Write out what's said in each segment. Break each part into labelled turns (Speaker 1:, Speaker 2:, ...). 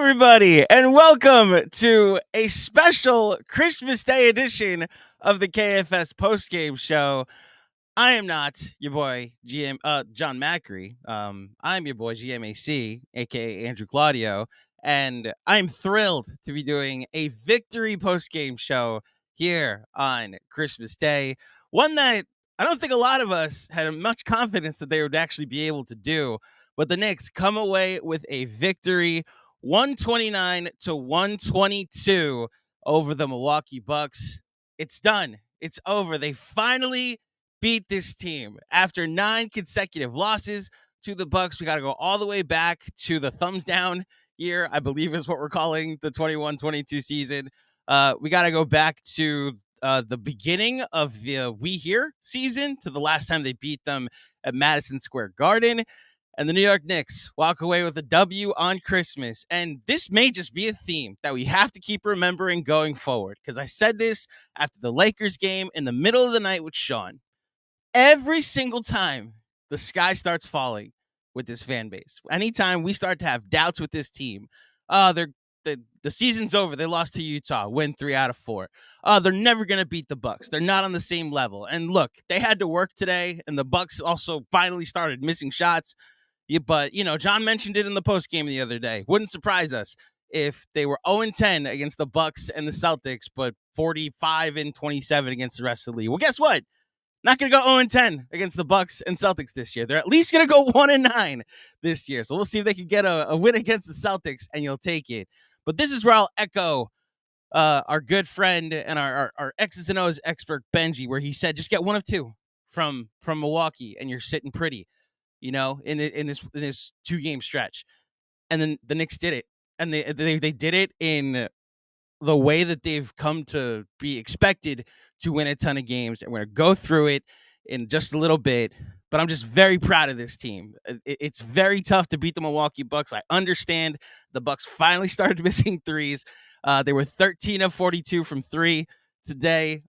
Speaker 1: everybody, and welcome to a special Christmas Day edition of the KFS postgame show. I am not your boy John Macri. I'm your boy GMAC, aka Andrew Claudio, and I'm thrilled to be doing a victory postgame show here on Christmas Day. One that I don't think a lot of us had much confidence that they would actually be able to do, but the Knicks come away with a victory, 129-122 over the Milwaukee Bucks. It's done. It's over. They finally beat this team after 9 consecutive losses to the Bucks. We got to go all the way back to the thumbs down year, I believe is what we're calling the 21-22 season. We got to go back to the beginning of the We Here season, to the last time they beat them at Madison Square Garden. And the New York Knicks walk away with a W on Christmas. And this may just be a theme that we have to keep remembering going forward, because I said this after the Lakers game in the middle of the night with Sean. Every single time the sky starts falling with this fan base, anytime we start to have doubts with this team, the season's over. They lost to Utah, win 3 out of 4. They're never going to beat the Bucks. They're not on the same level. And look, they had to work today, and the Bucks also finally started missing shots. But, John mentioned it in the postgame the other day. Wouldn't surprise us if they were 0-10 against the Bucks and the Celtics, but 45-27 against the rest of the league. Well, guess what? Not going to go 0-10 against the Bucks and Celtics this year. They're at least going to go 1-9 this year. So we'll see if they can get a win against the Celtics, and you'll take it. But this is where I'll echo our good friend and our X's and O's expert, Benji, where he said, just get 1 of 2 from Milwaukee, and you're sitting pretty, in this 2-game stretch. And then the Knicks did it. And they did it in the way that they've come to be expected to win a ton of games. And we're going to go through it in just a little bit. But I'm just very proud of this team. It's very tough to beat the Milwaukee Bucks. I understand the Bucks finally started missing threes. They were 13 of 42 from 3 today.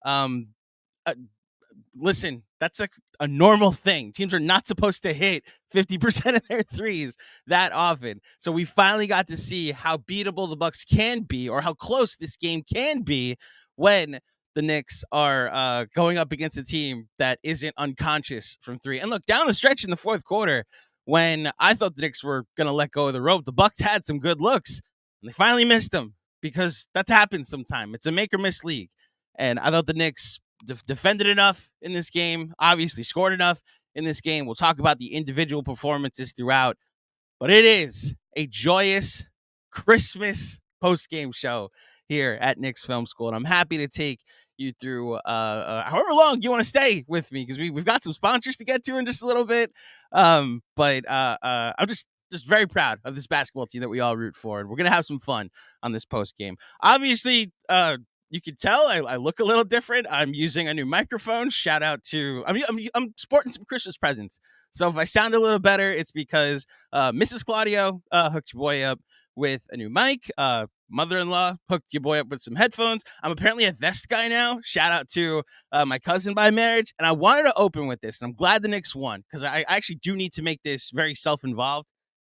Speaker 1: Listen, that's a normal thing. Teams are not supposed to hit 50% of their threes that often. So we finally got to see how beatable the Bucks can be, or how close this game can be when the Knicks are going up against a team that isn't unconscious from 3. And look, down the stretch in the fourth quarter, when I thought the Knicks were going to let go of the rope, the Bucks had some good looks, and they finally missed them, because that's happened sometime. It's a make or miss league. And I thought the Knicks defended enough in this game, obviously scored enough in this game. We'll talk about the individual performances throughout, but it is a joyous Christmas post-game show here at Knicks Film School, and I'm happy to take you through however long you want to stay with me, because we've got some sponsors to get to in just a little bit. But I'm just very proud of this basketball team that we all root for, and we're gonna have some fun on this post-game. Obviously, you can tell I look a little different. I'm using a new microphone. Shout out to I'm sporting some Christmas presents. So if I sound a little better, it's because Mrs. Claudio hooked your boy up with a new mic. Mother-in-law hooked your boy up with some headphones. I'm apparently a vest guy now. Shout out to my cousin by marriage. And I wanted to open with this, and I'm glad the Knicks won, because I actually do need to make this very self-involved.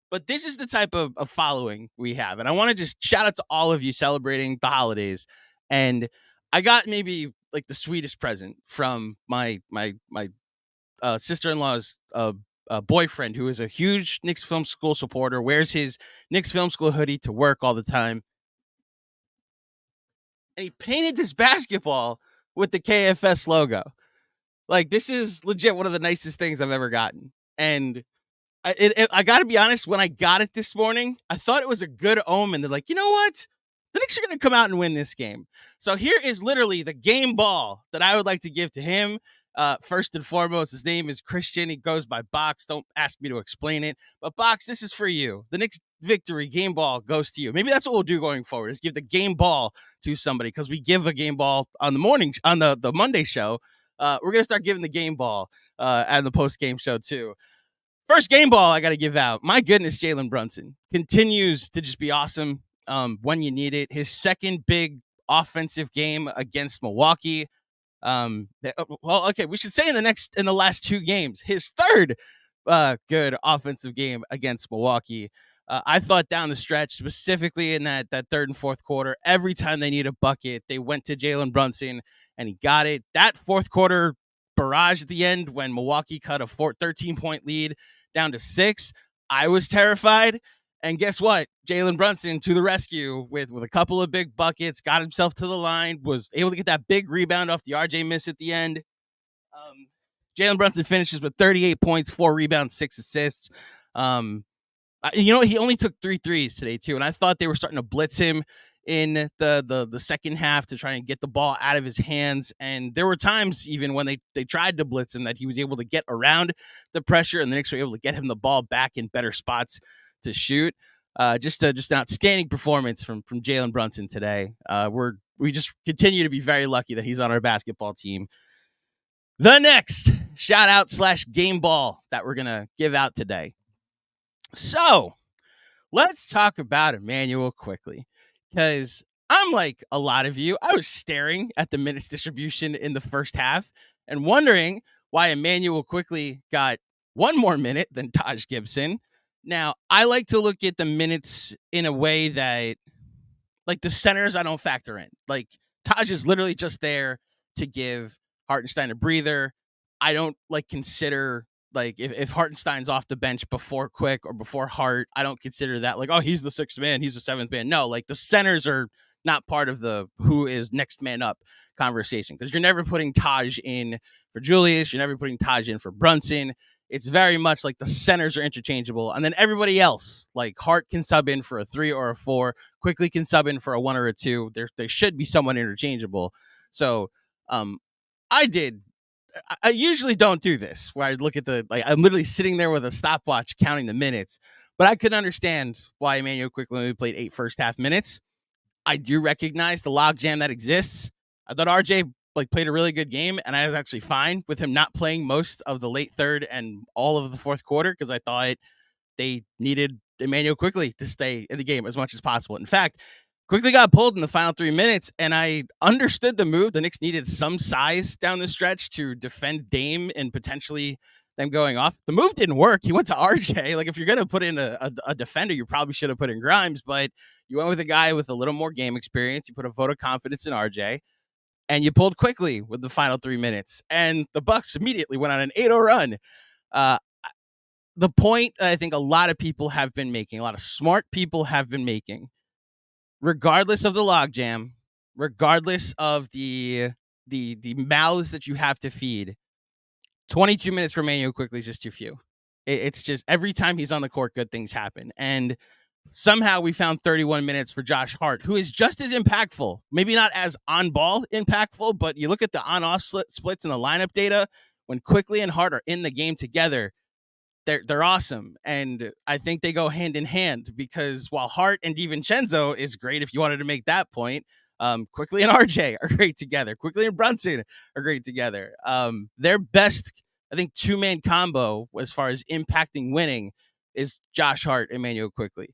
Speaker 1: But this is the type of following we have. And I want to just shout out to all of you celebrating the holidays. And I got maybe like the sweetest present from my sister-in-law's boyfriend, who is a huge Knicks Film School supporter, wears his Knicks Film School hoodie to work all the time. And he painted this basketball with the KFS logo. Like, this is legit one of the nicest things I've ever gotten. And I got to be honest, when I got it this morning, I thought it was a good omen. They're like, you know what? The Knicks are going to come out and win this game. So here is literally the game ball that I would like to give to him. First and foremost, his name is Christian. He goes by Box. Don't ask me to explain it. But Box, this is for you. The Knicks victory game ball goes to you. Maybe that's what we'll do going forward, is give the game ball to somebody, because we give a game ball on the morning, on the Monday show. We're going to start giving the game ball at the post-game show too. First game ball I got to give out. My goodness, Jalen Brunson continues to just be awesome when you need it. His second big offensive game against Milwaukee. We should say in the last 2 games, his third good offensive game against Milwaukee. I thought down the stretch, specifically in that third and fourth quarter, every time they need a bucket, they went to Jalen Brunson, and he got it. That fourth quarter barrage at the end when Milwaukee cut a 13-point lead down to 6, I was terrified. And guess what? Jalen Brunson to the rescue with a couple of big buckets, got himself to the line, was able to get that big rebound off the RJ miss at the end. Jalen Brunson finishes with 38 points, 4 rebounds, 6 assists. He only took 3 threes today too, and I thought they were starting to blitz him in the second half to try and get the ball out of his hands. And there were times even when they tried to blitz him that he was able to get around the pressure, and the Knicks were able to get him the ball back in better spots to shoot. Just an outstanding performance from Jalen Brunson today. We just continue to be very lucky that he's on our basketball team. The next shout out / game ball that we're gonna give out today. So let's talk about Emmanuel quickly, because I'm like a lot of you. I was staring at the minutes distribution in the first half and wondering why Emmanuel quickly got one more minute than Taj Gibson. Now, I like to look at the minutes in a way that, like, the centers I don't factor in. Like, Taj is literally just there to give Hartenstein a breather. I don't consider if Hartenstein's off the bench before Quick or before Hart, I don't consider that oh, he's the 6th man, he's the 7th man. No, the centers are not part of the who is next man up conversation, because you're never putting Taj in for Julius, you're never putting Taj in for Brunson. It's very much the centers are interchangeable, and then everybody else, Hart can sub in for a 3 or a 4, Quickly can sub in for a 1 or a 2. They should be somewhat interchangeable. So I usually don't do this, where I look at I'm literally sitting there with a stopwatch counting the minutes, but I could understand why Emmanuel Quickly only played 8 first half minutes. I do recognize the logjam that exists. I thought RJ played a really good game, and I was actually fine with him not playing most of the late third and all of the fourth quarter, because I thought they needed Emmanuel Quickly to stay in the game as much as possible. In fact, Quickly got pulled in the final 3 minutes, and I understood the move. The Knicks needed some size down the stretch to defend Dame and potentially them going off. The move didn't work. He went to RJ. If you're going to put in a defender, you probably should have put in Grimes, but you went with a guy with a little more game experience. You put a vote of confidence in RJ, and you pulled Quickly with the final 3 minutes. And the Bucks immediately went on an 8-0 run. The point I think a lot of people have been making, a lot of smart people have been making, regardless of the logjam, regardless of the mouths that you have to feed, 22 minutes for Emmanuel Quickly is just too few. It's just every time he's on the court, good things happen. And somehow we found 31 minutes for Josh Hart, who is just as impactful. Maybe not as on-ball impactful, but you look at the on-off splits in the lineup data, when Quickly and Hart are in the game together, they're awesome. And I think they go hand in hand, because while Hart and DiVincenzo is great, if you wanted to make that point, Quickly and RJ are great together. Quickly and Brunson are great together. Their best, I think, 2-man combo as far as impacting winning is Josh Hart, Emmanuel Quickly.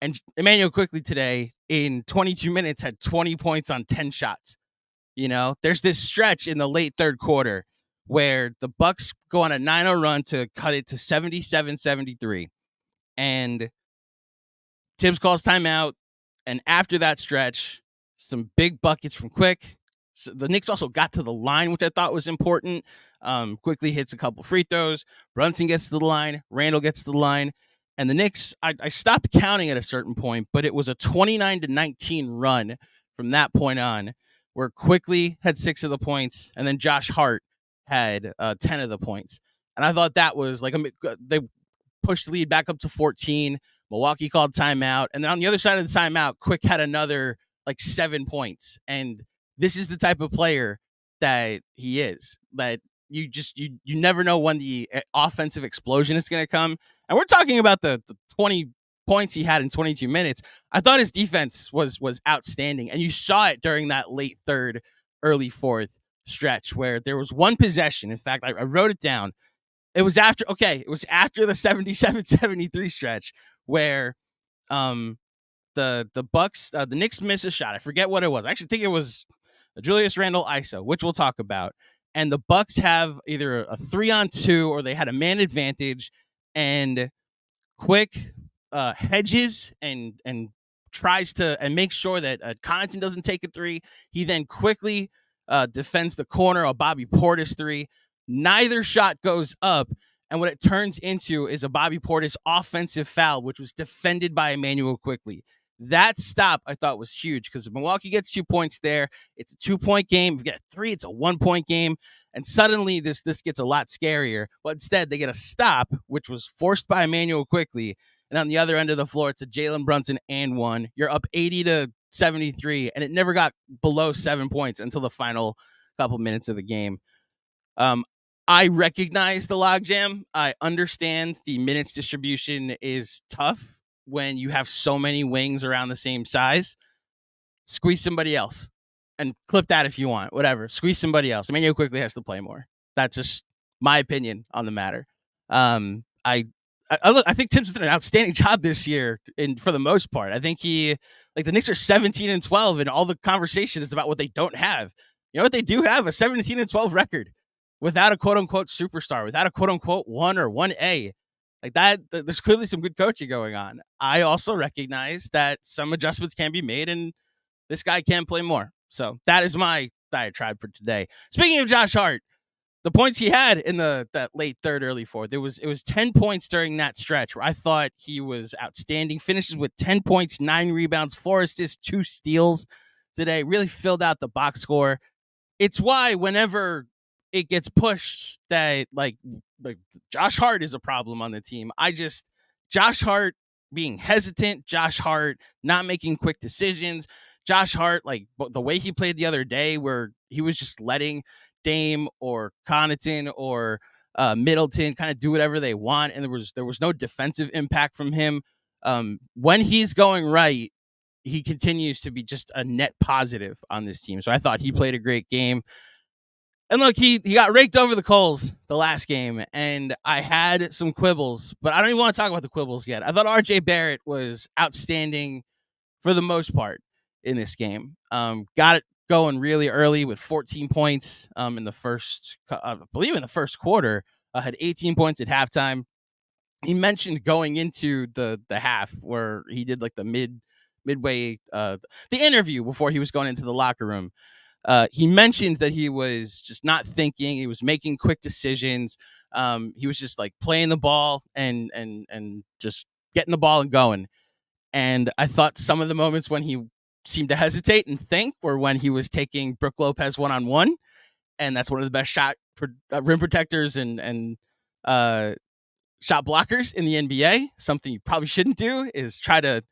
Speaker 1: And Emmanuel Quickly today in 22 minutes had 20 points on 10 shots. There's this stretch in the late third quarter where the Bucks go on a 9-0 run to cut it to 77-73. And Tibbs calls timeout. And after that stretch, some big buckets from Quick. So the Knicks also got to the line, which I thought was important. Quickly hits a couple free throws. Brunson gets to the line. Randall gets to the line. And the Knicks, I stopped counting at a certain point, but it was a 29-19 run from that point on, where Quickly had 6 of the points, and then Josh Hart had 10 of the points. And I thought that was they pushed the lead back up to 14. Milwaukee called timeout. And then on the other side of the timeout, Quick had another 7 points. And this is the type of player that he is, that you never know when the offensive explosion is going to come. And we're talking about the 20 points he had in 22 minutes. I thought his defense was outstanding. And you saw it during that late third, early fourth stretch, where there was one possession. In fact, I wrote it down. It was after the 77-73 stretch where the Bucks, the Knicks miss a shot. I forget what it was. I actually think it was a Julius Randle ISO, which we'll talk about. And the Bucks have either a 3-on-2 or they had a man advantage, and Quick hedges and tries to and makes sure that Connaughton doesn't take a three. He then quickly defends the corner of Bobby Portis three. Neither shot goes up. And what it turns into is a Bobby Portis offensive foul, which was defended by Emmanuel Quickly. That stop I thought was huge because if Milwaukee gets 2 points there, it's a 2-point game. If you get a three, it's a 1-point game. And suddenly this gets a lot scarier. But instead, they get a stop, which was forced by Emmanuel Quickly. And on the other end of the floor, it's a Jalen Brunson and one. You're up 80-73, and it never got below 7 points until the final couple minutes of the game. I recognize the logjam. I understand the minutes distribution is tough when you have so many wings around the same size. Squeeze somebody else and clip that if you want. Whatever. Squeeze somebody else. Emmanuel Quickly has to play more. That's just my opinion on the matter. I think Tibbs did an outstanding job this year, for the most part. I think the Knicks are 17-12, and all the conversation is about what they don't have. You know what they do have? A 17-12 record without a quote unquote superstar, without a quote unquote 1 or 1A. Like that, there's clearly some good coaching going on. I also recognize that some adjustments can be made, and this guy can play more. So that is my diatribe for today. Speaking of Josh Hart, the points he had in that late third, early fourth, it was 10 points during that stretch where I thought he was outstanding. Finishes with 10 points, 9 rebounds, 4 assists, 2 steals today. Really filled out the box score. It's why whenever it gets pushed that like Josh Hart is a problem on the team, Josh Hart being hesitant, Josh Hart not making quick decisions, Josh Hart, like the way he played the other day where he was just letting Dame or Connaughton or Middleton kind of do whatever they want, and there was no defensive impact from him. When he's going right, he continues to be just a net positive on this team. So I thought he played a great game. And look, he got raked over the coals the last game, and I had some quibbles, but I don't even want to talk about the quibbles yet. I thought RJ Barrett was outstanding for the most part in this game. Got it going really early with 14 points in the first, I believe in the first quarter. Had 18 points at halftime. He mentioned going into the half where he did like the midway the interview before he was going into the locker room. He mentioned that he was just not thinking. He was making quick decisions. He was just like playing the ball and just getting the ball and going. And I thought some of the moments when he seemed to hesitate and think were when he was taking Brook Lopez one-on-one. And that's one of the best rim protectors and shot blockers in the NBA. Something you probably shouldn't do is try to,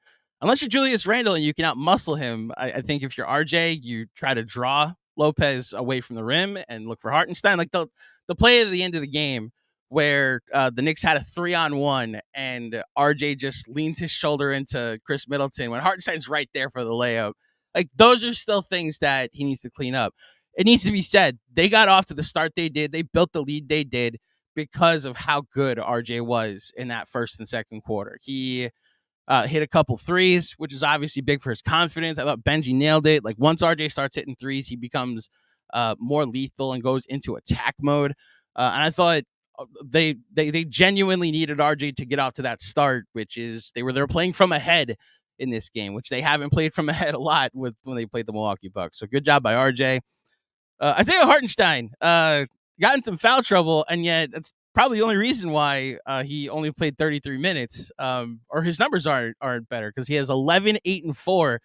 Speaker 1: unless you're Julius Randle and you can out-muscle him. I think if you're RJ, you try to draw Lopez away from the rim and look for Hartenstein. Like the play at the end of the game where the Knicks had a 3-on-1 and RJ just leans his shoulder into Chris Middleton when Hartenstein's right there for the layup. Like those are still things that he needs to clean up. It needs to be said, they got off to the start they did. They built the lead they did because of how good RJ was in that first and second quarter. He hit a couple threes, which is obviously big for his confidence. I thought Benji nailed it. Like once RJ starts hitting threes, he becomes more lethal and goes into attack mode. And I thought they genuinely needed RJ to get off to that start, which is they were playing from ahead in this game, which they haven't played from ahead a lot when they played the Milwaukee Bucks. So good job by RJ. Isaiah Hartenstein got in some foul trouble, and yet that's probably the only reason why he only played 33 minutes, or his numbers aren't better because he has 11, 8, and 4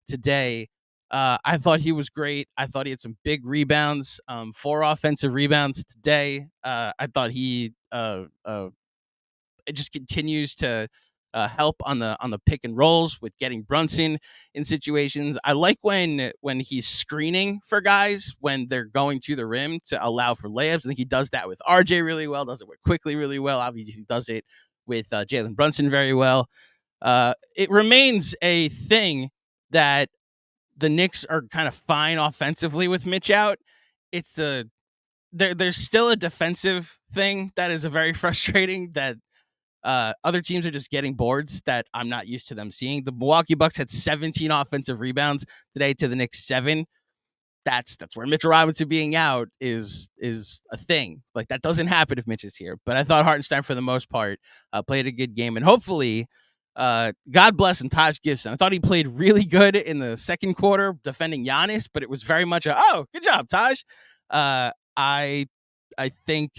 Speaker 1: today. I thought he was great. I thought he had some big rebounds, 4 offensive rebounds today. I thought he it just continues to help on the pick and rolls with getting Brunson in situations. I like when he's screening for guys when they're going to the rim to allow for layups. I think he does that with RJ really well, does it with Quickly really well. Obviously, he does it with Jalen Brunson very well. It remains a thing that the Knicks are kind of fine offensively with Mitch out. It's there's still a defensive thing that is a very frustrating that other teams are just getting boards that I'm not used to them seeing. The Milwaukee Bucks had 17 offensive rebounds today to the Knicks 7. That's where Mitchell Robinson being out is a thing. Like that doesn't happen if Mitch is here. But I thought Hartenstein for the most part played a good game, and hopefully God bless him, Taj Gibson. I thought he played really good in the second quarter defending Giannis, but it was very much good job, Taj. I think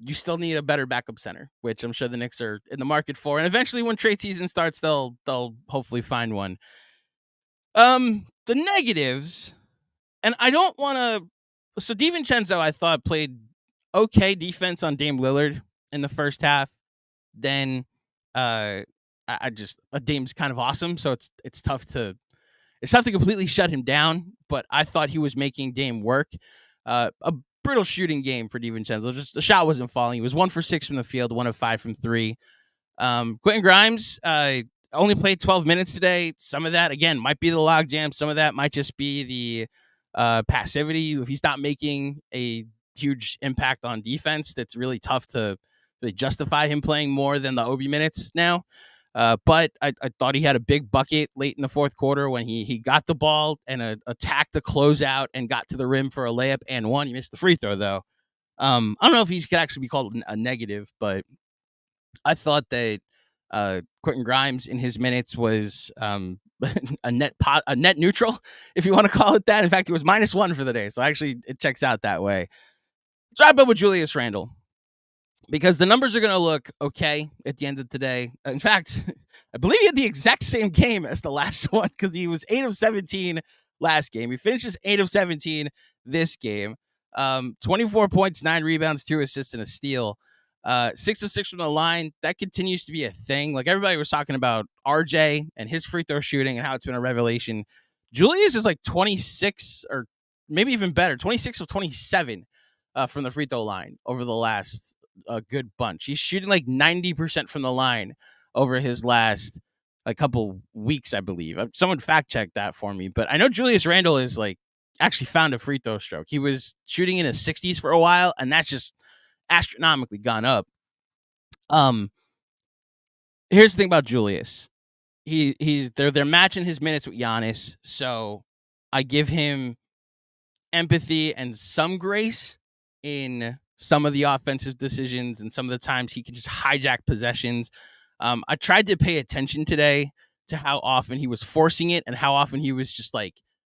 Speaker 1: you still need a better backup center, which I'm sure the Knicks are in the market for. And eventually when trade season starts, they'll hopefully find one. The negatives, and I don't want to. So DiVincenzo, I thought, played okay defense on Dame Lillard in the first half. Then Dame's kind of awesome, so it's tough to completely shut him down. But I thought he was making Dame work. A brutal shooting game for DiVincenzo. Just the shot wasn't falling. He was 1 for 6 from the field, 1 of 5 from 3. Quentin Grimes only played 12 minutes today. Some of that, again, might be the logjam. Some of that might just be the passivity. If he's not making a huge impact on defense, that's really tough to really justify him playing more than the Obi minutes now. But I thought he had a big bucket late in the fourth quarter when he got the ball and attacked a closeout and got to the rim for a layup and one. He missed the free throw, though. I don't know if he could actually be called a negative, but I thought that Quentin Grimes in his minutes was a net neutral, if you want to call it that. In fact, he was -1 for the day, so actually it checks out that way. Let's wrap up with Julius Randle, because the numbers are going to look okay at the end of today. In fact, I believe he had the exact same game as the last one, because he was 8 of 17 last game. He finishes 8 of 17 this game. 24 points, 9 rebounds, 2 assists, and a steal. 6 of 6 from the line. That continues to be a thing. Like, everybody was talking about RJ and his free throw shooting and how it's been a revelation. Julius is like 26, or maybe even better, 26 of 27 from the free throw line over the last good bunch. He's shooting like 90% from the line over his last couple weeks, I believe. Someone fact checked that for me, but I know Julius Randle is like actually found a free throw stroke. He was shooting in his 60s for a while, and that's just astronomically gone up. Here's the thing about Julius. They're matching his minutes with Giannis, so I give him empathy and some grace in some of the offensive decisions and some of the times he can just hijack possessions. I tried to pay attention today to how often he was forcing it and how often he was just like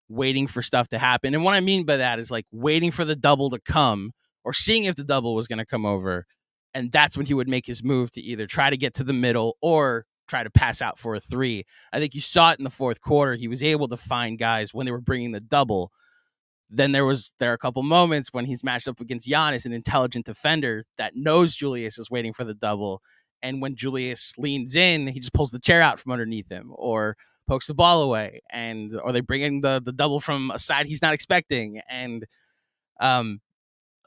Speaker 1: waiting for stuff to happen. And what I mean by that is like waiting for the double to come or seeing if the double was going to come over. And that's when he would make his move to either try to get to the middle or try to pass out for a 3. I think you saw it in the fourth quarter. He was able to find guys when they were bringing the double. Then there are a couple moments when he's matched up against Giannis, an intelligent defender that knows Julius is waiting for the double. And when Julius leans in, he just pulls the chair out from underneath him or pokes the ball away, or they bring in the double from a side he's not expecting. And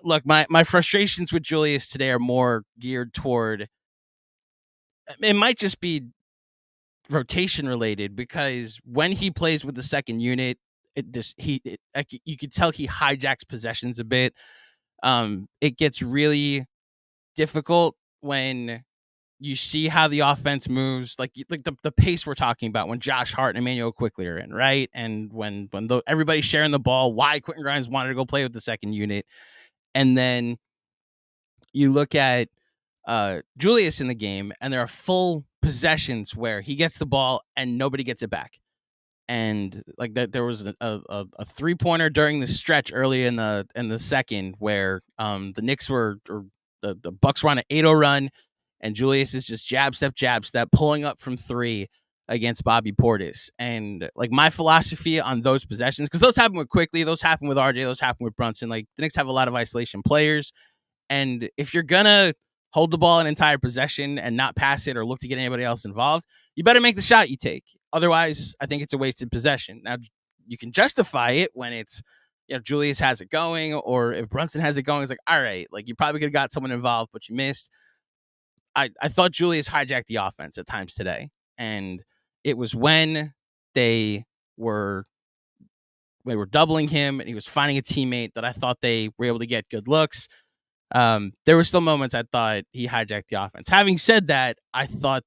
Speaker 1: look, my frustrations with Julius today are more geared toward, it might just be rotation related, because when he plays with the second unit, you could tell he hijacks possessions a bit. It gets really difficult when you see how the offense moves, like the pace we're talking about when Josh Hart and Emmanuel Quickley are in, right? And when everybody's sharing the ball, why Quentin Grimes wanted to go play with the second unit. And then you look at Julius in the game, and there are full possessions where he gets the ball and nobody gets it back. And like that, there was a 3-pointer during the stretch early in the second where the Knicks were, or the Bucks were on an 8-0 run, and Julius is just jab step, pulling up from 3 against Bobby Portis. And like my philosophy on those possessions, because those happen with Quickly, those happen with RJ, those happen with Brunson. Like the Knicks have a lot of isolation players, and if you're gonna hold the ball an entire possession and not pass it or look to get anybody else involved, you better make the shot you take. Otherwise, I think it's a wasted possession. Now, you can justify it when it's, Julius has it going, or if Brunson has it going, it's like, all right, like you probably could have got someone involved, but you missed. I thought Julius hijacked the offense at times today. And it was when they were doubling him and he was finding a teammate that I thought they were able to get good looks. There were still moments I thought he hijacked the offense. Having said that, I thought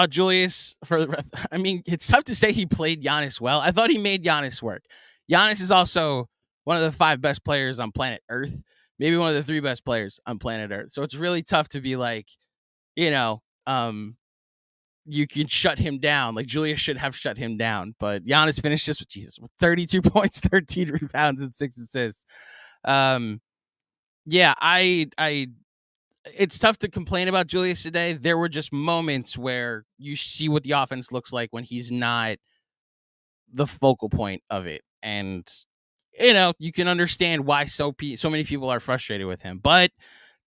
Speaker 1: Julius, it's tough to say he played Giannis well. I thought he made Giannis work. Giannis is also one of the 5 best players on planet Earth, maybe one of the 3 best players on planet Earth. So it's really tough to be like, you know, you can shut him down. Like Julius should have shut him down, but Giannis finished this with 32 points, 13 rebounds, and 6 assists. Yeah, I it's tough to complain about Julius today. There were just moments where you see what the offense looks like when he's not the focal point of it. And you can understand why so many people are frustrated with him. But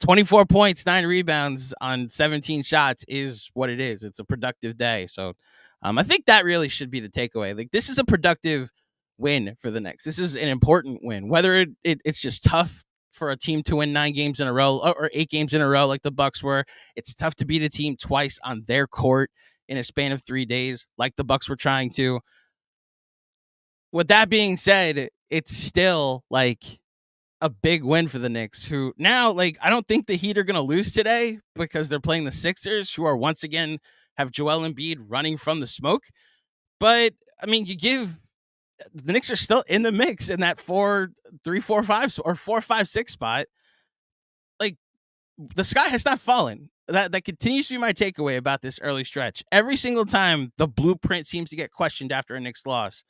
Speaker 1: 24 points, 9 rebounds on 17 shots is what it is. It's a productive day. So I think that really should be the takeaway. Like, this is a productive win for the Knicks. This is an important win. Whether it's just tough for a team to win 9 games in a row or 8 games in a row like the Bucks were. It's tough to beat a team twice on their court in a span of 3 days like the Bucks were trying to. With that being said, it's still like a big win for the Knicks, who now, like, I don't think the Heat are going to lose today because they're playing the Sixers, who are once again have Joel Embiid running from the smoke. But I mean, the Knicks are still in the mix in that 4-3-4-5 or 4-5-6 spot. Like, the sky has not fallen. That continues to be my takeaway about this early stretch. Every single time the blueprint seems to get questioned after a Knicks loss,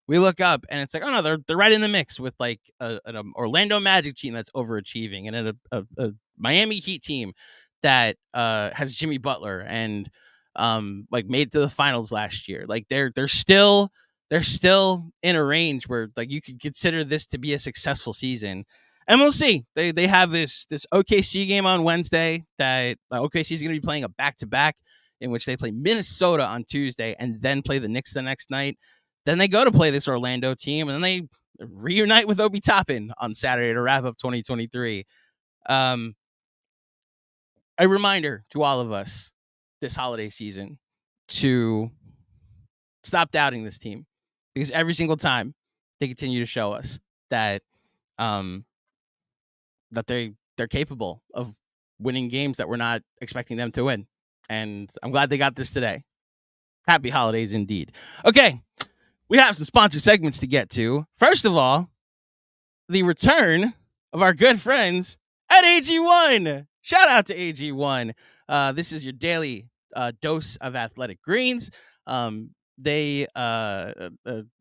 Speaker 1: we look up and it's like, oh no, they're right in the mix with like an Orlando Magic team that's overachieving, and a Miami Heat team that has Jimmy Butler and like made it to the finals last year. Like they're still in a range where like you could consider this to be a successful season. And we'll see. They have this OKC game on Wednesday that OKC is going to be playing a back-to-back in which they play Minnesota on Tuesday and then play the Knicks the next night. Then they go to play this Orlando team, and then they reunite with Obi Toppin on Saturday to wrap up 2023. A reminder to all of us this holiday season to stop doubting this team, because every single time they continue to show us that that they're capable of winning games that we're not expecting them to win. And I'm glad they got this today. Happy holidays indeed. Okay. We have some sponsored segments to get to. First of all, the return of our good friends at AG1. Shout out to AG1. This is your daily dose of athletic greens. They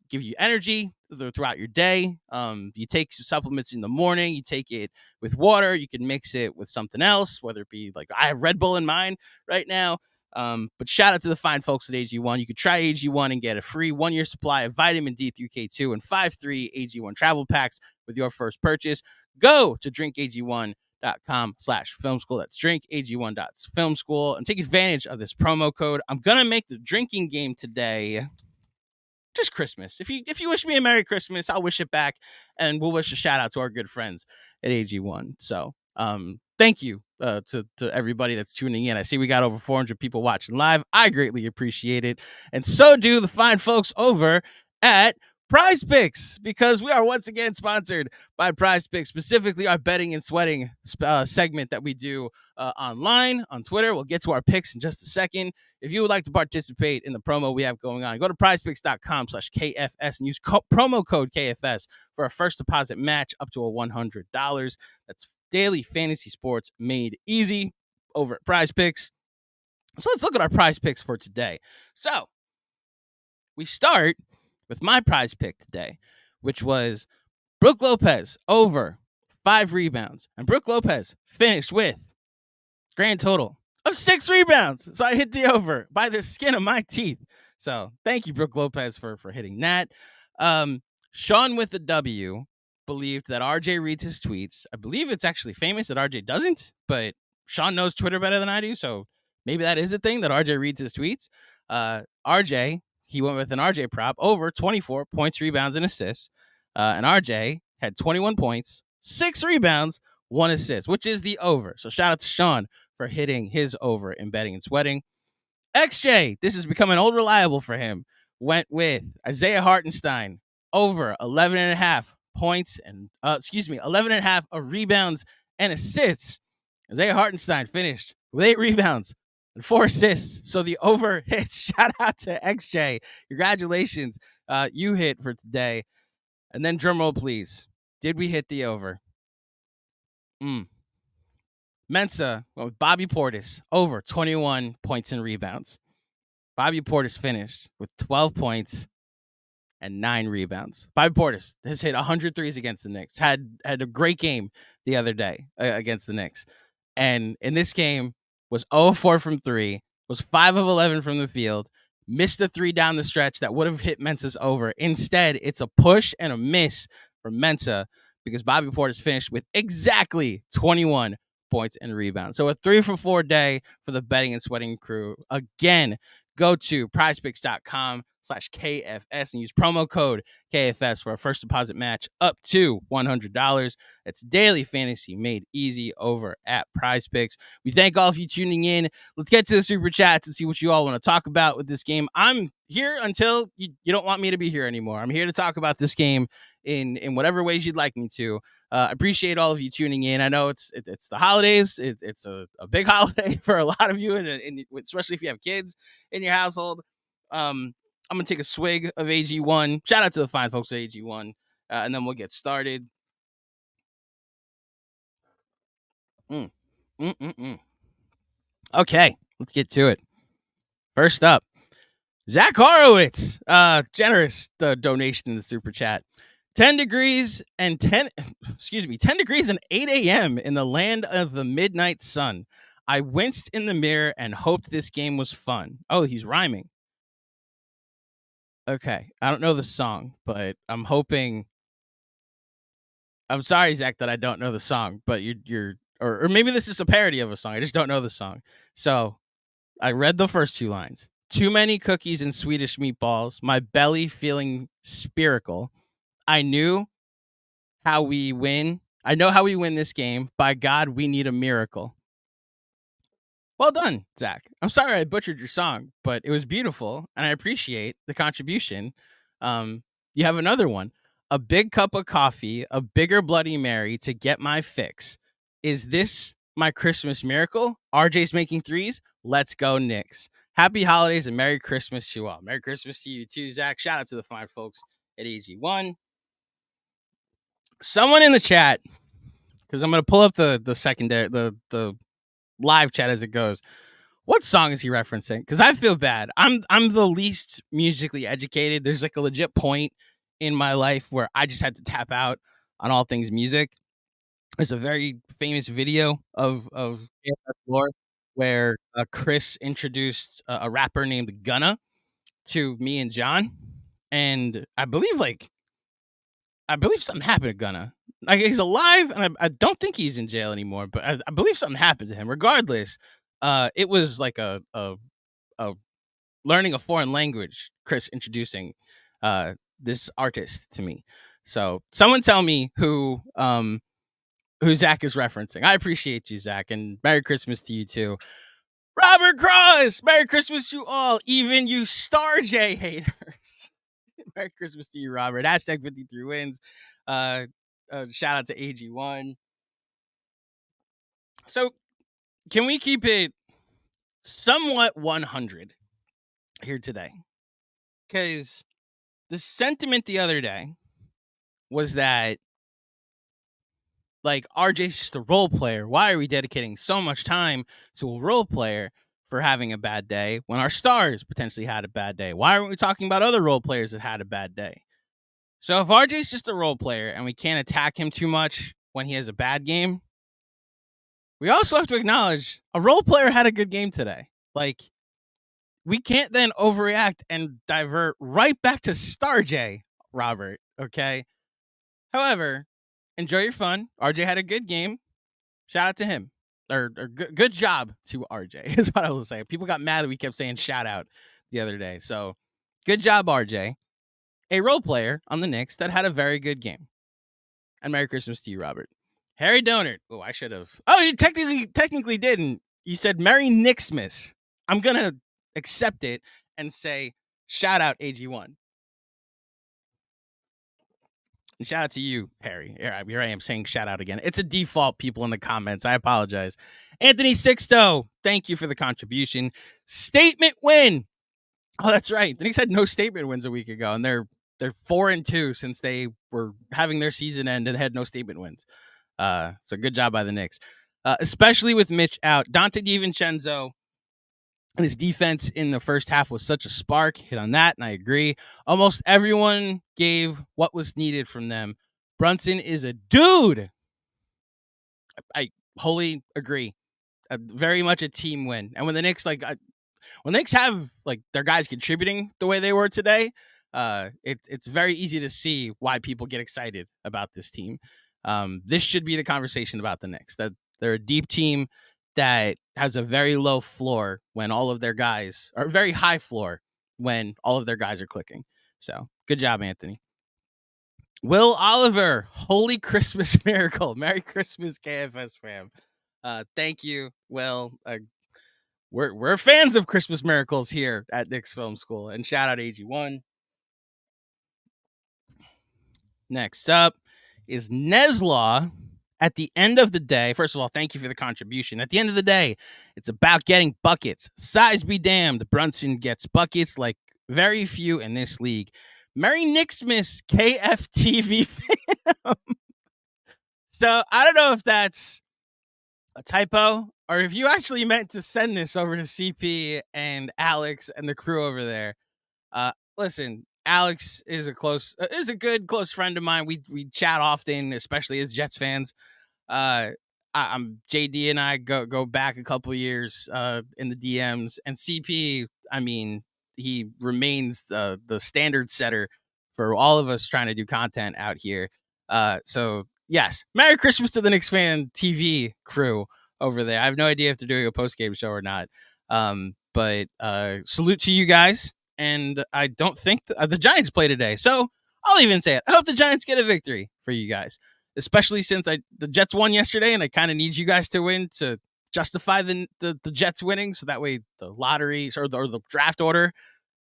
Speaker 1: give you energy throughout your day. You take some supplements in the morning. You take it with water. You can mix it with something else, whether it be like I have Red Bull in mine right now. But shout out to the fine folks at AG1. You could try AG1 and get a free 1-year supply of vitamin D through K2 and 5 free AG1 travel packs with your first purchase. Go to drinkag1.com/film school. That's drinkag1.film school and take advantage of this promo code. I'm going to make the drinking game today just Christmas. If you wish me a Merry Christmas, I'll wish it back, and we'll wish a shout out to our good friends at AG1. So, thank you to everybody that's tuning in. I see we got over 400 people watching live. I greatly appreciate it. And so do the fine folks over at Prize Picks, because we are once again sponsored by Prize Picks, specifically our betting and sweating segment that we do online on Twitter. We'll get to our picks in just a second. If you would like to participate in the promo we have going on, go to prizepicks.com/KFS and use promo code KFS for a first deposit match up to $100. That's daily fantasy sports made easy over at Prize Picks. So let's look at our Prize Picks for today. So we start with my prize pick today, which was Brook Lopez over 5 rebounds. And Brook Lopez finished with grand total of 6 rebounds. So I hit the over by the skin of my teeth. So thank you, Brook Lopez, for hitting that. Sean with the W believed that RJ reads his tweets. I believe it's actually famous that RJ doesn't, but Sean knows Twitter better than I do. So maybe that is a thing, that RJ reads his tweets. RJ, he went with an RJ prop over 24 points, rebounds, and assists. And RJ had 21 points, 6 rebounds, 1 assist, which is the over. So shout out to Sean for hitting his over in betting and sweating. XJ, this is becoming old reliable for him, went with Isaiah Hartenstein over 11.5 points and 11.5 of rebounds and assists. Isaiah Hartenstein finished with 8 rebounds and 4 assists. So the over hits. Shout out to XJ. Congratulations. You hit for today. And then drum roll, please. Did we hit the over? Mensa went with Bobby Portis over 21 points and rebounds. Bobby Portis finished with 12 points and 9 rebounds. Bobby Portis has hit 100 threes against the Knicks. Had a great game the other day against the Knicks. And in this game was 0-4 from 3, was 5 of 11 from the field, missed a 3 down the stretch that would have hit Mensa's over. Instead, it's a push and a miss from Mensa because Bobby Portis finished with exactly 21 points and rebounds. So a 3 for 4 day for the betting and sweating crew. Again, go to prizepicks.com/KFS and use promo code KFS for a first deposit match up to $100. It's daily fantasy made easy over at PrizePicks. We thank all of you tuning in. Let's get to the super chats and see what you all want to talk about with this game. I'm here until you don't want me to be here anymore. I'm here to talk about this game in whatever ways you'd like me to. I appreciate all of you tuning in. I know it's the holidays. It's a big holiday for a lot of you, and especially if you have kids in your household. I'm gonna take a swig of AG1. Shout out to the fine folks at AG1, and then we'll get started. Okay, let's get to it. First up, Zach Horowitz, generous the donation in the super chat. 10 degrees and 10 degrees and 8 a.m. in the land of the midnight sun. I winced in the mirror and hoped this game was fun. Oh, he's rhyming. Okay, I don't know the song, but I'm hoping. I'm sorry, Zach, that I don't know the song, but or maybe this is a parody of a song. I just don't know the song. So I read the first 2 lines. Too many cookies and Swedish meatballs. My belly feeling spherical. I know how we win this game. By God, we need a miracle. Well done, Zach. I'm sorry I butchered your song, but it was beautiful, and I appreciate the contribution. You have another one. A big cup of coffee, a bigger Bloody Mary to get my fix. Is this my Christmas miracle? RJ's making threes. Let's go, Knicks. Happy holidays and Merry Christmas to you all. Merry Christmas to you too, Zach. Shout out to the fine folks at AG1. Someone in the chat, because I'm going to pull up the secondary, the live chat as it goes. What song is he referencing? Because I feel bad. I'm the least musically educated. There's like a legit point in my life where I just had to tap out on all things music. There's a very famous video of lore where Chris introduced a rapper named Gunna to me and John, and I believe something happened to Gunna. Like, he's alive, and I don't think he's in jail anymore, but I believe something happened to him. Regardless, it was like a learning a foreign language, Chris introducing this artist to me. So someone tell me who Zach is referencing. I appreciate you, Zach, and Merry Christmas to you too. Robert Cross, Merry Christmas to all, even you Star J haters. Merry Christmas to you, Robert. Hashtag 53 wins. Shout out to AG1. So can we keep it somewhat 100 here today? Because the sentiment the other day was that, like, RJ's just a role player. Why are we dedicating so much time to a role player for having a bad day when our stars potentially had a bad day? Why aren't we talking about other role players that had a bad day? So if RJ's just a role player and we can't attack him too much when he has a bad game, we also have to acknowledge a role player had a good game today. Like, we can't then overreact and divert right back to Star J, Robert, okay? However, enjoy your fun. RJ had a good game. Shout out to him. Or good job to RJ is what I will say. People got mad that we kept saying shout out the other day. So good job, RJ. A role player on the Knicks that had a very good game. And Merry Christmas to you, Robert. Harry Donert. Oh, I should have. Oh, you technically didn't. You said Merry Knicksmas. I'm going to accept it and say shout out AG1. And shout out to you, Harry. Here I am saying shout out again. It's a default, people in the comments. I apologize. Anthony Sixto, thank you for the contribution. Statement win. Oh, that's right. The Knicks had no statement wins a week ago, and they're 4-2 since they were having their season end and had no statement wins. So good job by the Knicks. especially with Mitch out. Dante DiVincenzo and his defense in the first half was such a spark. Hit on that, and I agree. Almost everyone gave what was needed from them. Brunson is a dude. I wholly agree. Very much a team win. And when the Knicks when the Knicks have like their guys contributing the way they were today, it's very easy to see why people get excited about this team. This should be the conversation about the Knicks. That they're a deep team that has a very low floor when all of their guys are very high floor when all of their guys are clicking. So good job, Anthony. Will Oliver, holy Christmas miracle. Merry Christmas, KFS fam. Thank you, Will. We're fans of Christmas miracles here at Knicks Film School, and shout out AG1. Next up is Neslaw. At the end of the day, first of all, thank you for the contribution. At the end of the day, it's about getting buckets. Size be damned. Brunson gets buckets like very few in this league. Merry Knicksmas, KFTV fam. So I don't know if that's a typo or if you actually meant to send this over to CP and Alex and the crew over there. Listen, Alex is a good close friend of mine. We chat often, especially as Jets fans. I'm JD and I go back a couple years in the DMs, and CP, I mean, he remains the standard setter for all of us trying to do content out here. So yes, Merry Christmas to the Knicks Fan TV crew over there. I have no idea if they're doing a post game show or not. But salute to you guys. And I don't think the Giants play today. So I'll even say it. I hope the Giants get a victory for you guys, especially since the Jets won yesterday, and I kind of need you guys to win to justify the Jets winning. So that way the lottery or the draft order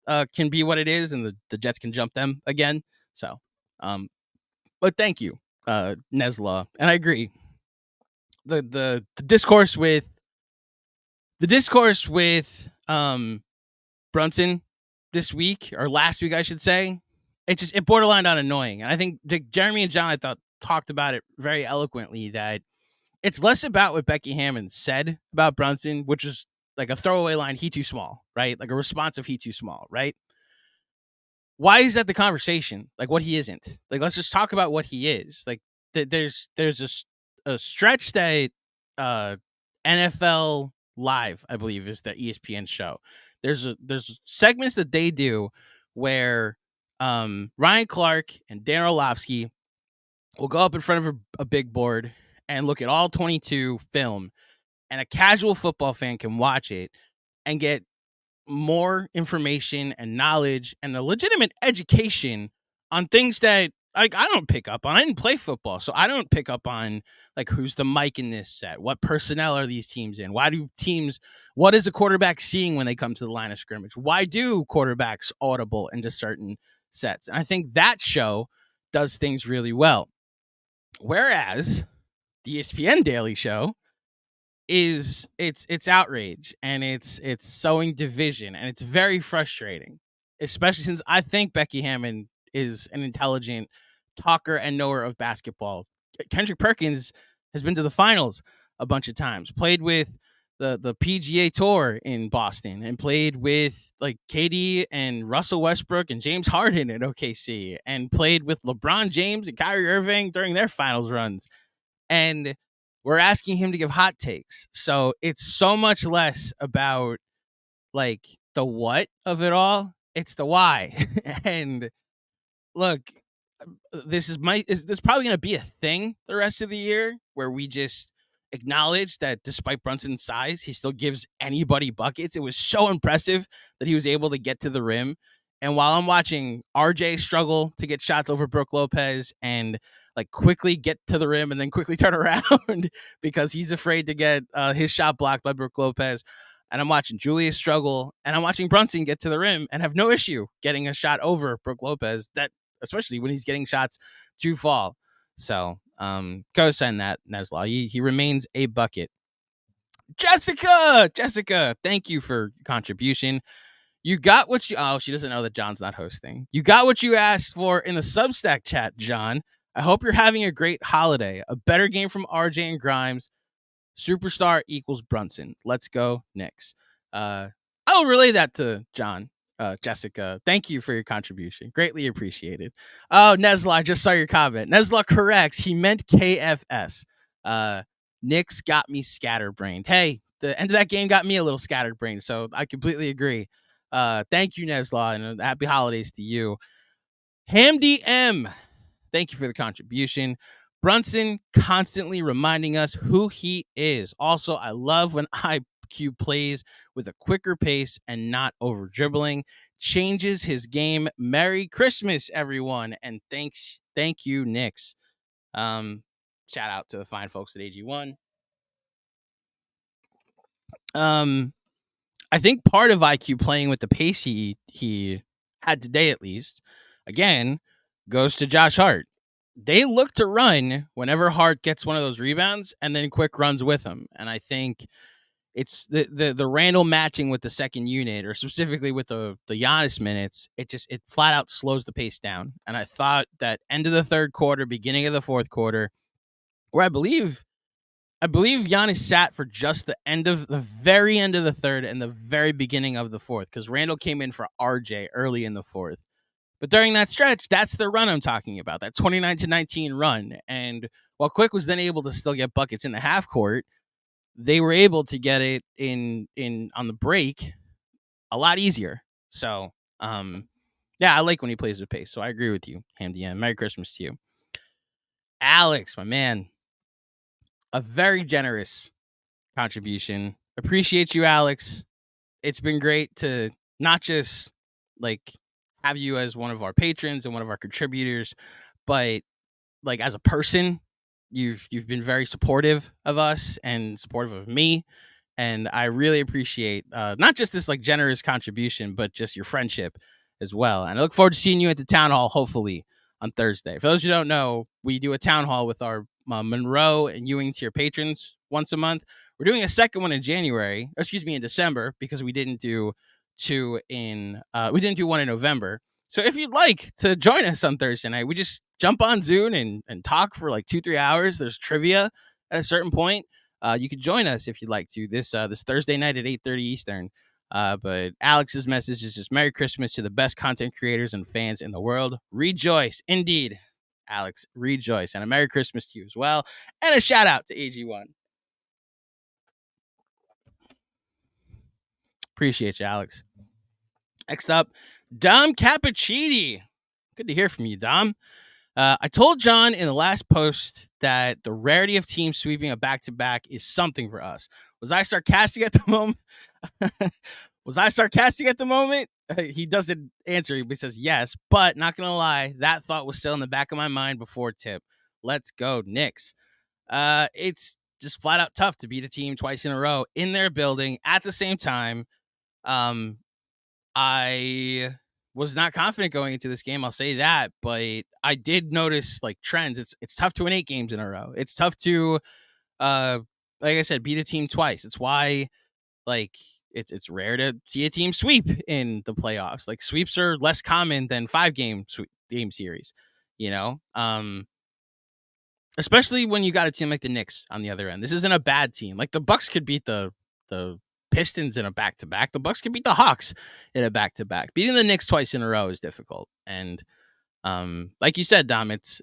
Speaker 1: can be what it is, and the Jets can jump them again. So, but thank you, Neslaw. And I agree. The discourse with Brunson this week, or last week, I should say, it borderlined on annoying. And I think Jeremy and John, I thought, talked about it very eloquently, that it's less about what Becky Hammond said about Brunson, which is like a throwaway line, he too small, right? Like a response of he too small, right? Why is that the conversation? Like what he isn't. Like, let's just talk about what he is. Like there's a stretch that NFL Live, I believe, is the ESPN show. There's segments that they do where Ryan Clark and Dan Orlovsky will go up in front of a big board and look at all 22 film, and a casual football fan can watch it and get more information and knowledge and a legitimate education on things that like I don't pick up on. I didn't play football, so I don't pick up on like who's the mic in this set, what personnel are these teams in, what is a quarterback seeing when they come to the line of scrimmage, why do quarterbacks audible into certain sets. And I think that show does things really well. Whereas the ESPN Daily Show it's outrage, and it's sowing division, and it's very frustrating, especially since I think Becky Hammond is an intelligent talker and knower of basketball. Kendrick Perkins has been to the finals a bunch of times, played with the PGA Tour in Boston, and played with like KD and Russell Westbrook and James Harden at OKC, and played with LeBron James and Kyrie Irving during their finals runs. And we're asking him to give hot takes. So it's so much less about like the what of it all. It's the why. And look, this is probably going to be a thing the rest of the year, where we just acknowledge that despite Brunson's size, he still gives anybody buckets. It was so impressive that he was able to get to the rim. And while I'm watching RJ struggle to get shots over Brook Lopez and like quickly get to the rim and then quickly turn around because he's afraid to get his shot blocked by Brook Lopez, and I'm watching Julius struggle, and I'm watching Brunson get to the rim and have no issue getting a shot over Brook Lopez, that especially when he's getting shots to fall. So go send that, Neslaw. He remains a bucket. Jessica, thank you for your contribution. You got what she doesn't know that John's not hosting. You got what you asked for in the Substack chat, John. I hope you're having a great holiday. A better game from RJ and Grimes. Superstar equals Brunson. Let's go Knicks. I'll relay that to John. Jessica, thank you for your contribution. Greatly appreciated. Oh, Nesla, I just saw your comment. Nesla corrects. He meant KFS. Knicks got me scatterbrained. Hey, the end of that game got me a little scatterbrained, so I completely agree. Thank you, Nesla, and happy holidays to you. Hamdi M, thank you for the contribution. Brunson constantly reminding us who he is. Also, I love when IQ plays with a quicker pace and not over dribbling. Changes his game. Merry Christmas, everyone, and thank you, Knicks. Shout out to the fine folks at AG1. I think part of IQ playing with the pace he had today, at least, again, goes to Josh Hart. They look to run whenever Hart gets one of those rebounds, and then Quick runs with him. And I think it's the Randall matching with the second unit, or specifically with the Giannis minutes. It flat out slows the pace down. And I thought that end of the third quarter, beginning of the fourth quarter, where I believe Giannis sat for just the very end of the third and the very beginning of the fourth, because Randall came in for RJ early in the fourth. But during that stretch, that's the run I'm talking about, that 29-19 run. And while Quick was then able to still get buckets in the half court, they were able to get it in on the break a lot easier. So, yeah, I like when he plays with pace. So I agree with you, Hamdi. Merry Christmas to you. Alex, my man, a very generous contribution. Appreciate you, Alex. It's been great to not just like have you as one of our patrons and one of our contributors, but like as a person, you've been very supportive of us and supportive of me. And I really appreciate not just this like generous contribution, but just your friendship as well. And I look forward to seeing you at the town hall, hopefully on Thursday. For those who don't know, we do a town hall with our Monroe and Ewing tier patrons once a month. We're doing a second one in in December, because we didn't do one in November. So if you'd like to join us on Thursday night, we just jump on Zoom and talk for like 2-3 hours. There's trivia at a certain point. You can join us if you'd like to this Thursday night at 8:30 Eastern. But Alex's message is just Merry Christmas to the best content creators and fans in the world. Rejoice. Indeed, Alex, rejoice. And a Merry Christmas to you as well. And a shout out to AG1. Appreciate you, Alex. Next up, Dom Cappuccini. Good to hear from you, Dom. I told John in the last post that the rarity of teams sweeping a back-to-back is something for us. Was I sarcastic at the moment? He doesn't answer. He says yes, but not going to lie, that thought was still in the back of my mind before tip. Let's go, Knicks. It's just flat out tough to beat a team twice in a row in their building at the same time. I was not confident going into this game, I'll say that, but I did notice like trends. It's tough to win 8 games in a row. It's tough to like I said, beat a team twice. It's why like it's rare to see a team sweep in the playoffs. Like sweeps are less common than 5-game game series, you know? Especially when you got a team like the Knicks on the other end. This isn't a bad team. Like the Bucks could beat the Pistons in a back-to-back. The Bucks could beat the Hawks in a back-to-back. Beating the Knicks twice in a row is difficult. And like you said, Dom, it's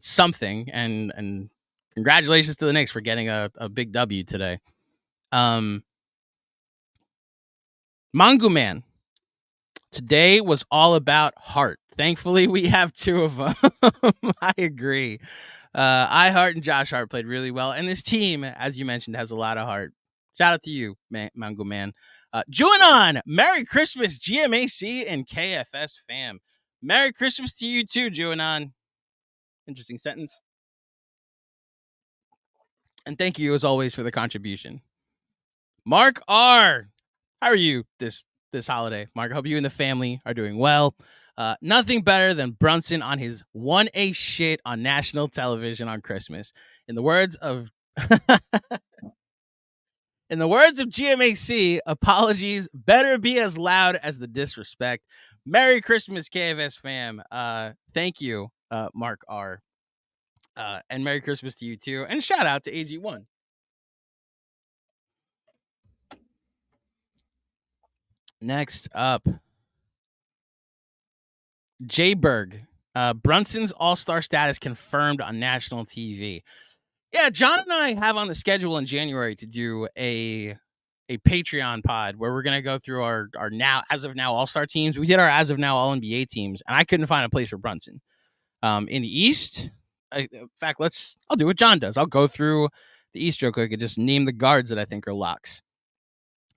Speaker 1: something. And congratulations to the Knicks for getting a big W today. Mangu Man. Today was all about heart. Thankfully, we have 2 of them. I agree. Hart and Josh Hart played really well. And this team, as you mentioned, has a lot of heart. Shout out to you, Mango Man. Juanon, Merry Christmas, GMAC and KFS fam. Merry Christmas to you too, Juanon. Interesting sentence. And thank you, as always, for the contribution. Mark R. How are you this holiday? Mark, I hope you and the family are doing well. Nothing better than Brunson on his 1A shit on national television on Christmas. In the words of GMAC, apologies better be as loud as the disrespect. Merry Christmas, KFS fam. Thank you, Mark R. And Merry Christmas to you too. And shout out to AG1. Next up, Jay Berg. Brunson's all-star status confirmed on national TV. Yeah, John and I have on the schedule in January to do a Patreon pod where we're gonna go through our now as of now all-star teams. We did our as of now all NBA teams, and I couldn't find a place for Brunson. In the East, in fact, I'll do what John does. I'll go through the East real quick and just name the guards that I think are locks.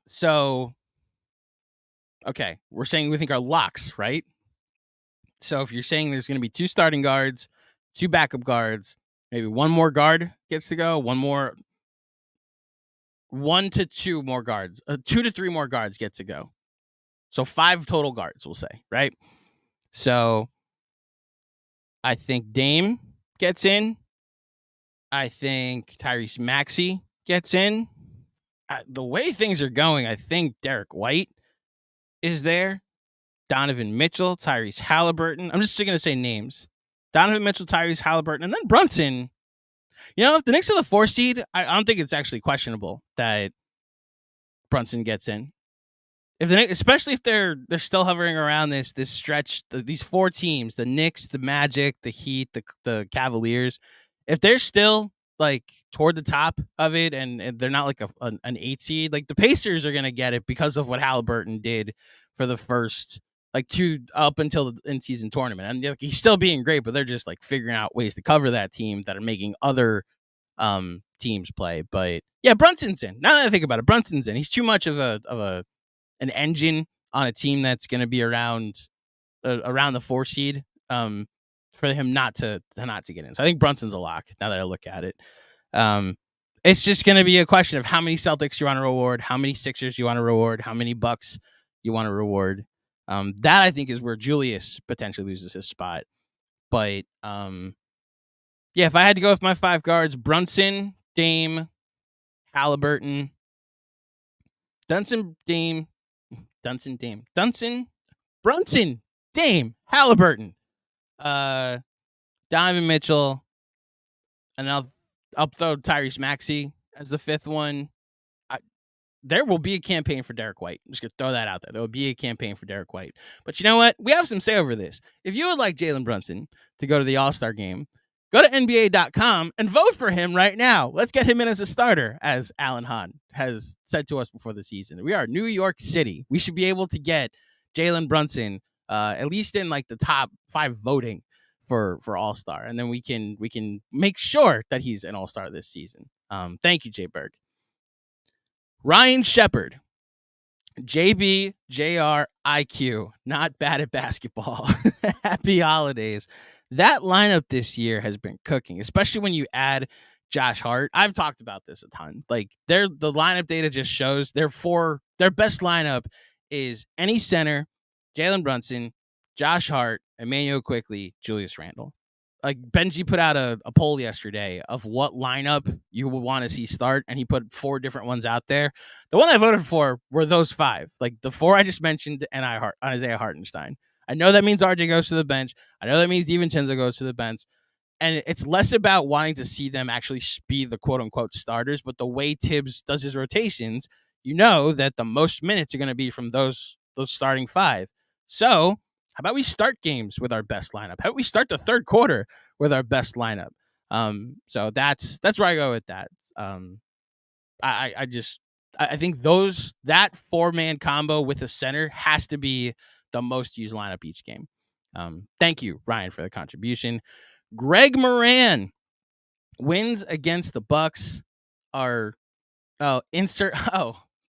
Speaker 1: So, okay, we're saying we think are locks, right? So if you're saying there's going to be 2 starting guards, 2 backup guards, maybe 1 more guard gets to go, 1 to 2 more guards, 2 to 3 more guards get to go. So 5 total guards, we'll say, right? So I think Dame gets in. I think Tyrese Maxey gets in. The way things are going, I think Derek White is there. Donovan Mitchell, Tyrese Halliburton. I'm just going to say names. Donovan Mitchell, Tyrese Halliburton, and then Brunson. You know, if the Knicks are the 4 seed, I don't think it's actually questionable that Brunson gets in. Especially if they're still hovering around this stretch, these 4 teams, the Knicks, the Magic, the Heat, the Cavaliers, if they're still like toward the top of it and they're not like an 8 seed, like the Pacers are going to get it because of what Halliburton did for the first like 2 up until the in-season tournament. And like, he's still being great, but they're just like figuring out ways to cover that team that are making other teams play. But yeah, Brunson's in. Now that I think about it, Brunson's in. He's too much of an engine on a team that's going to be around the 4 seed for him not to get in. So I think Brunson's a lock now that I look at it. It's just going to be a question of how many Celtics you want to reward, how many Sixers you want to reward, how many Bucks you want to reward. That I think is where Julius potentially loses his spot. But yeah, if I had to go with my 5 guards, Brunson, Dame, Halliburton, Brunson, Dame, Halliburton, Donovan Mitchell, and I'll throw Tyrese Maxey as the 5th one. There will be a campaign for Derek White. I'm just going to throw that out there. There will be a campaign for Derek White. But you know what? We have some say over this. If you would like Jalen Brunson to go to the All-Star game, go to NBA.com and vote for him right now. Let's get him in as a starter, as Alan Hahn has said to us before the season. We are New York City. We should be able to get Jalen Brunson at least in like the top 5 voting for All-Star. And then we can make sure that he's an All-Star this season. Thank you, Jay Berg. Ryan Shepherd, JB, JR, IQ, not bad at basketball. Happy holidays. That lineup this year has been cooking, especially when you add Josh Hart. I've talked about this a ton. Like the lineup data just shows their best lineup is any center, Jalen Brunson, Josh Hart, Emmanuel Quickley, Julius Randle. Like Benji put out a poll yesterday of what lineup you would want to see start, and he put 4 different ones out there. The one I voted for were those 5, like the 4 I just mentioned, and Isaiah Hartenstein. I know that means RJ goes to the bench. I know that means DiVincenzo goes to the bench. And it's less about wanting to see them actually be the quote-unquote starters, but the way Tibbs does his rotations, you know that the most minutes are going to be from those starting 5. So how about we start games with our best lineup? How about we start the 3rd quarter with our best lineup? So that's where I go with that. I think that 4-man combo with a center has to be the most used lineup each game. Thank you, Ryan, for the contribution. Greg Moran wins against the Bucks are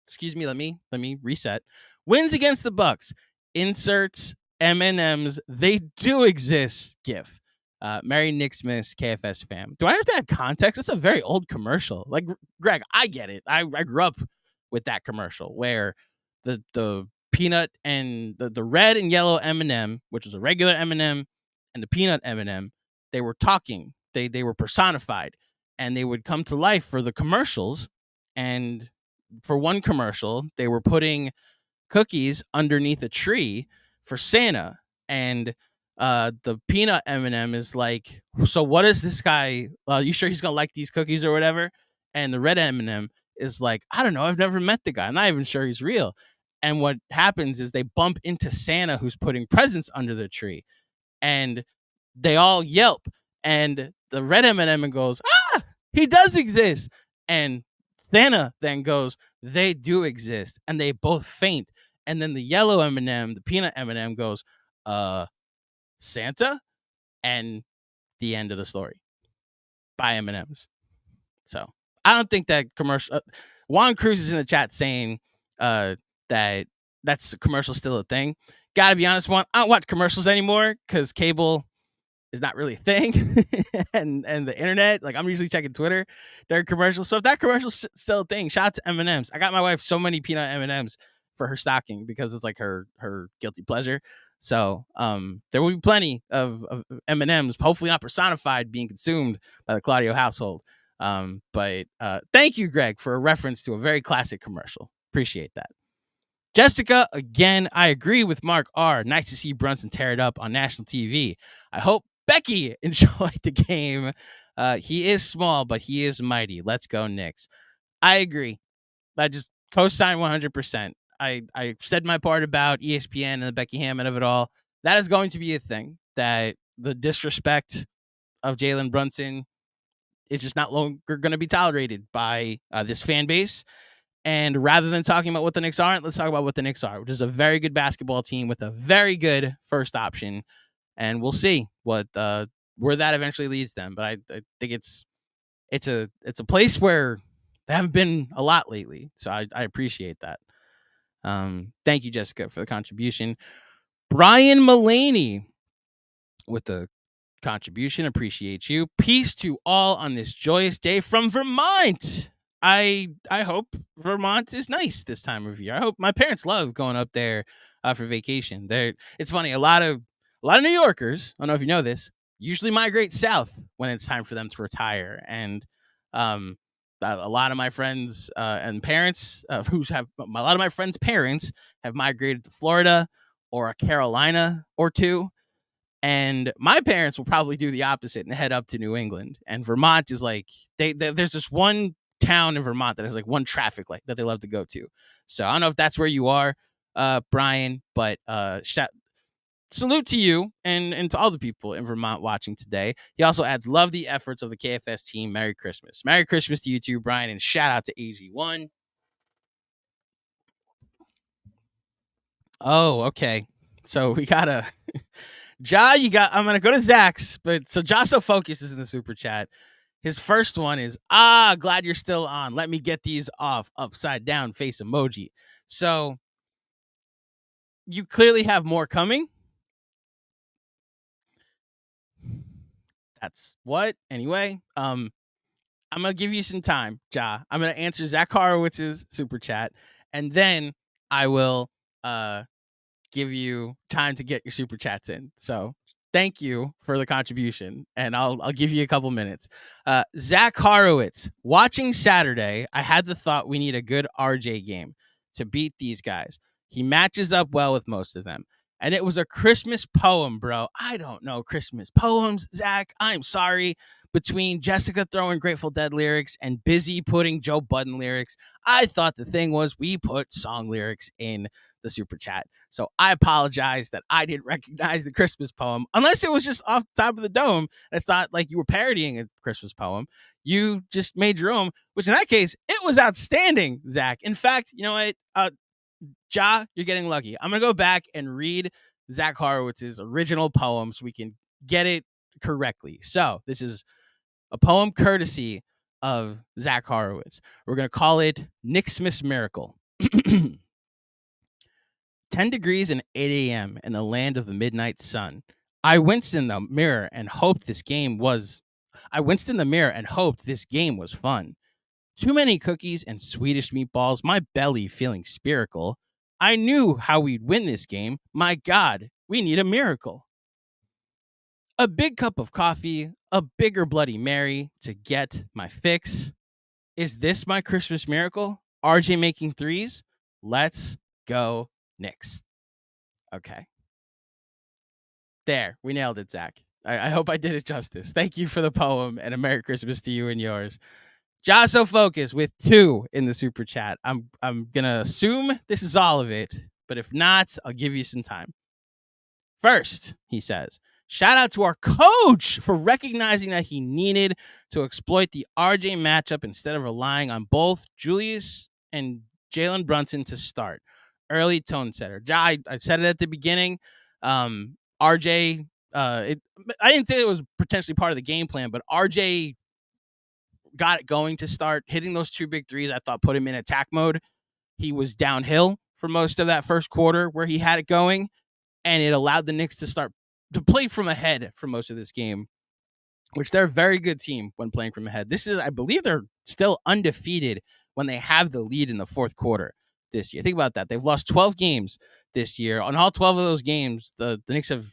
Speaker 1: excuse me, let me reset. Wins against the Bucks. Inserts M&M's They Do Exist gif. Merry Knicks Miss KFS fam. Do I have to add context? It's a very old commercial. Like, Greg, I get it. I grew up with that commercial where the peanut and the red and yellow M&M, which was a regular M&M, and the peanut M&M, they were talking. They were personified, and they would come to life for the commercials. And for one commercial, they were putting cookies underneath a tree for Santa, and the peanut M&M is like, so what is this guy? You sure he's gonna like these cookies or whatever? And the red M&M is like, I don't know, I've never met the guy. I'm not even sure he's real. And what happens is they bump into Santa, who's putting presents under the tree, and they all yelp. And the red M&M goes, "Ah, he does exist!" And Santa then goes, "They do exist," and they both faint. And then the yellow M&M, the peanut M&M, goes, Santa, and the end of the story by M&Ms. So I don't think that commercial. Juan Cruz is in the chat saying that that's commercial still a thing. Gotta be honest, Juan, I don't watch commercials anymore because cable is not really a thing, and the internet. Like I'm usually checking Twitter during commercials. So if that commercial's still a thing, shout out to M&Ms. I got my wife so many peanut M&Ms for her stocking because it's like her guilty pleasure. So there will be plenty of M&Ms, hopefully not personified, being consumed by the Claudio household. But thank you, Greg, for a reference to a very classic commercial. Appreciate that. Jessica, again, I agree with Mark R. Nice to see Brunson tear it up on national TV. I hope Becky enjoyed the game. He is small, but he is mighty. Let's go, Knicks. I agree. I just co-sign 100%. I said my part about ESPN and the Becky Hammond of it all. That is going to be a thing, that the disrespect of Jalen Brunson is just not longer going to be tolerated by this fan base. And rather than talking about what the Knicks aren't, let's talk about what the Knicks are, which is a very good basketball team with a very good first option. And we'll see what where that eventually leads them. But I think it's a place where they haven't been a lot lately. So I appreciate that. Thank you, Jessica, for the contribution. Brian Mullaney with the contribution. Appreciate you. Peace to all on this joyous day from Vermont. I hope Vermont is nice this time of year. I hope my parents love going up there for vacation. It's funny, a lot of New Yorkers, I don't know if you know this, usually migrate south when it's time for them to retire. And a lot of my friends and parents a lot of my friends' parents have migrated to Florida or a Carolina or two. And my parents will probably do the opposite and head up to New England. And Vermont is like, there's this one town in Vermont that has like one traffic light that they love to go to. So I don't know if that's where you are, Brian, but salute to you and to all the people in Vermont watching today. He also adds, love the efforts of the KFS team. Merry Christmas. Merry Christmas to you too, Brian, and shout out to AG1. Oh, okay. So we gotta I'm gonna go to Zach's, but so Ja So Focus is in the super chat. His first one is, glad you're still on. Let me get these off. Upside down face emoji. So you clearly have more coming. That's what? Anyway, I'm gonna give you some time, Ja. I'm gonna answer Zach Horowitz's super chat, and then I will give you time to get your super chats in. So thank you for the contribution, and I'll give you a couple minutes. Zach Horowitz, watching Saturday, I had the thought we need a good RJ game to beat these guys. He matches up well with most of them. And it was a Christmas poem, bro. I don't know Christmas poems, Zach. I'm sorry. Between Jessica throwing Grateful Dead lyrics and Busy putting Joe Budden lyrics, I thought the thing was we put song lyrics in the super chat. So I apologize that I didn't recognize the Christmas poem, unless it was just off the top of the dome. It's not like you were parodying a Christmas poem. You just made your own, which in that case, it was outstanding, Zach. In fact, you know what? Ja, you're getting lucky. I'm going to go back and read Zach Horowitz's original poem so we can get it correctly. So this is a poem courtesy of Zach Horowitz. We're going to call it Knicksmas Miracle. 10 degrees and 8 a.m. in the land of the midnight sun. I winced in the mirror and hoped this game was fun. Too many cookies and Swedish meatballs, my belly feeling spherical. I knew how we'd win this game. My God, we need a miracle. A big cup of coffee, a bigger Bloody Mary to get my fix. Is this my Christmas miracle? RJ making threes? Let's go, Knicks. Okay. There, we nailed it, Zach. I hope I did it justice. Thank you for the poem, and a Merry Christmas to you and yours. Jaso Focus with 2 in the super chat. I'm gonna assume this is all of it, but if not, I'll give you some time. First, he says, shout out to our coach for recognizing that he needed to exploit the RJ matchup instead of relying on both Julius and Jalen Brunson to start. Early tone setter. I said it at the beginning. RJ, I didn't say it was potentially part of the game plan, but RJ got it going to start hitting those 2 big threes. I thought put him in attack mode. He was downhill for most of that first quarter where he had it going, and it allowed the Knicks to start to play from ahead for most of this game, which they're a very good team when playing from ahead. This is, I believe they're still undefeated when they have the lead in the fourth quarter this year. Think about that. They've lost 12 games this year. On all 12 of those games, the Knicks have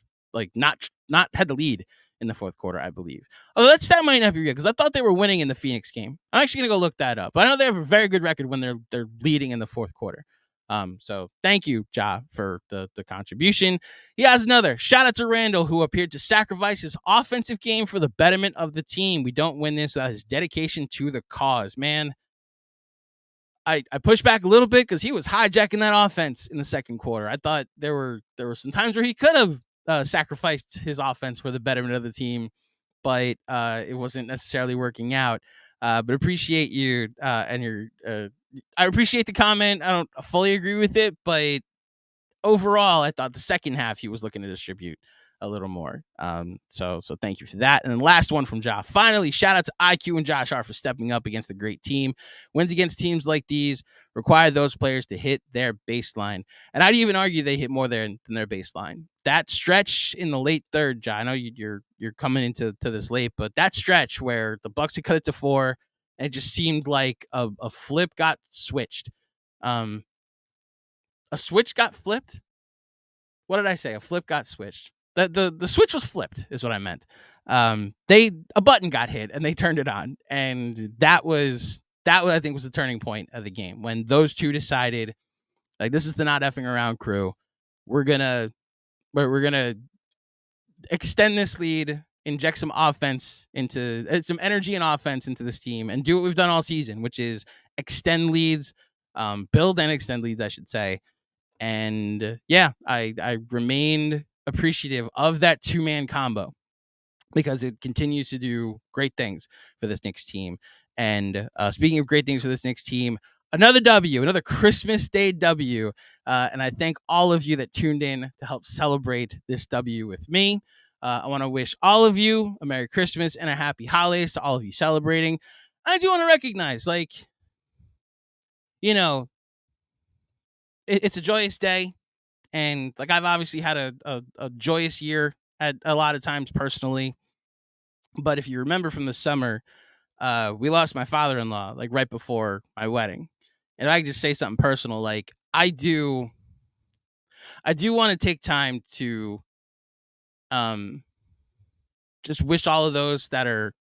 Speaker 1: not had the lead in the fourth quarter, I believe. Although that stat might not be real because I thought they were winning in the Phoenix game. I'm actually going to go look that up. But I know they have a very good record when they're leading in the fourth quarter. So thank you, Ja, for the contribution. He has another. Shout out to Randall, who appeared to sacrifice his offensive game for the betterment of the team. We don't win this without his dedication to the cause. Man, I pushed back a little bit because he was hijacking that offense in the second quarter. I thought there were some times where he could have sacrificed his offense for the betterment of the team, but it wasn't necessarily working out. But appreciate you and your. I appreciate the comment. I don't fully agree with it, but overall, I thought the second half he was looking to distribute a little more. So thank you for that. And then last one from Josh. Finally, shout out to IQ and Josh Hart for stepping up against a great team. Wins against teams like these require those players to hit their baseline. And I'd even argue they hit more than their baseline. That stretch in the late third, Josh, I know you're coming into this late, but that stretch where the Bucks had cut it to 4, and it just seemed like a flip got switched. A switch got flipped. What did I say? A flip got switched. The switch was flipped is what I meant. A button got hit and they turned it on, and that I think was the turning point of the game when those two decided, like, this is the not effing around crew. We're gonna extend this lead, inject some offense into some energy and offense into this team, and do what we've done all season, which is extend leads, build and extend leads, I should say. And yeah, I remained appreciative of that 2-man combo because it continues to do great things for this Knicks team. And speaking of great things for this Knicks team, another W, another Christmas Day W. And I thank all of you that tuned in to help celebrate this W with me. I want to wish all of you a Merry Christmas and a Happy Holidays to all of you celebrating. I do want to recognize, it's a joyous day. And I've obviously had a joyous year at a lot of times personally. But if you remember from the summer, we lost my father-in-law right before my wedding. And I can just say something personal. I do want to take time to just wish all of those that are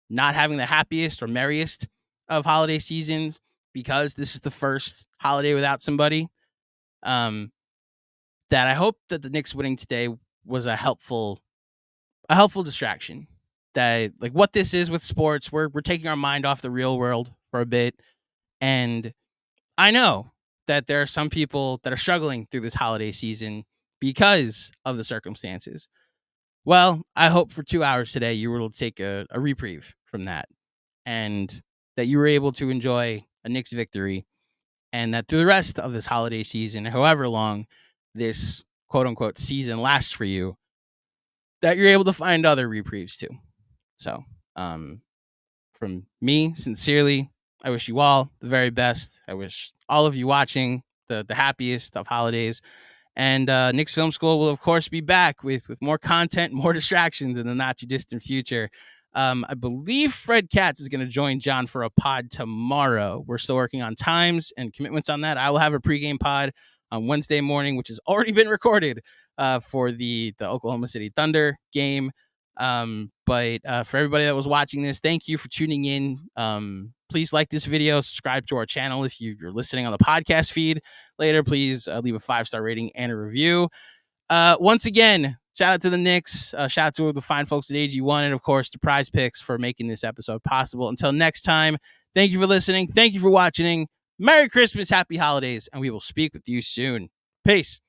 Speaker 1: not having the happiest or merriest of holiday seasons, because this is the first holiday without somebody. That I hope that the Knicks winning today was a helpful distraction. That what this is with sports, we're taking our mind off the real world for a bit. And I know that there are some people that are struggling through this holiday season because of the circumstances. Well, I hope for 2 hours today you were able to take a reprieve from that, and that you were able to enjoy a Knicks victory, and that through the rest of this holiday season, however long this quote unquote season lasts for you, that you're able to find other reprieves too. So, from me, sincerely, I wish you all the very best. I wish all of you watching the happiest of holidays. And Knicks Film School will, of course, be back with more content, more distractions in the not too distant future. I believe Fred Katz is going to join John for a pod tomorrow. We're still working on times and commitments on that. I will have a pregame pod on Wednesday morning, which has already been recorded for the Oklahoma City Thunder game. But for everybody that was watching this, thank you for tuning in. Please like this video, subscribe to our channel. If you're listening on the podcast feed later, please leave a 5-star rating and a review. Once again, shout out to the Knicks. Shout out to the fine folks at AG1, and of course to Prize Picks for making this episode possible. Until next time, Thank you for listening. Thank you for watching. Merry Christmas, happy holidays, and we will speak with you soon. Peace.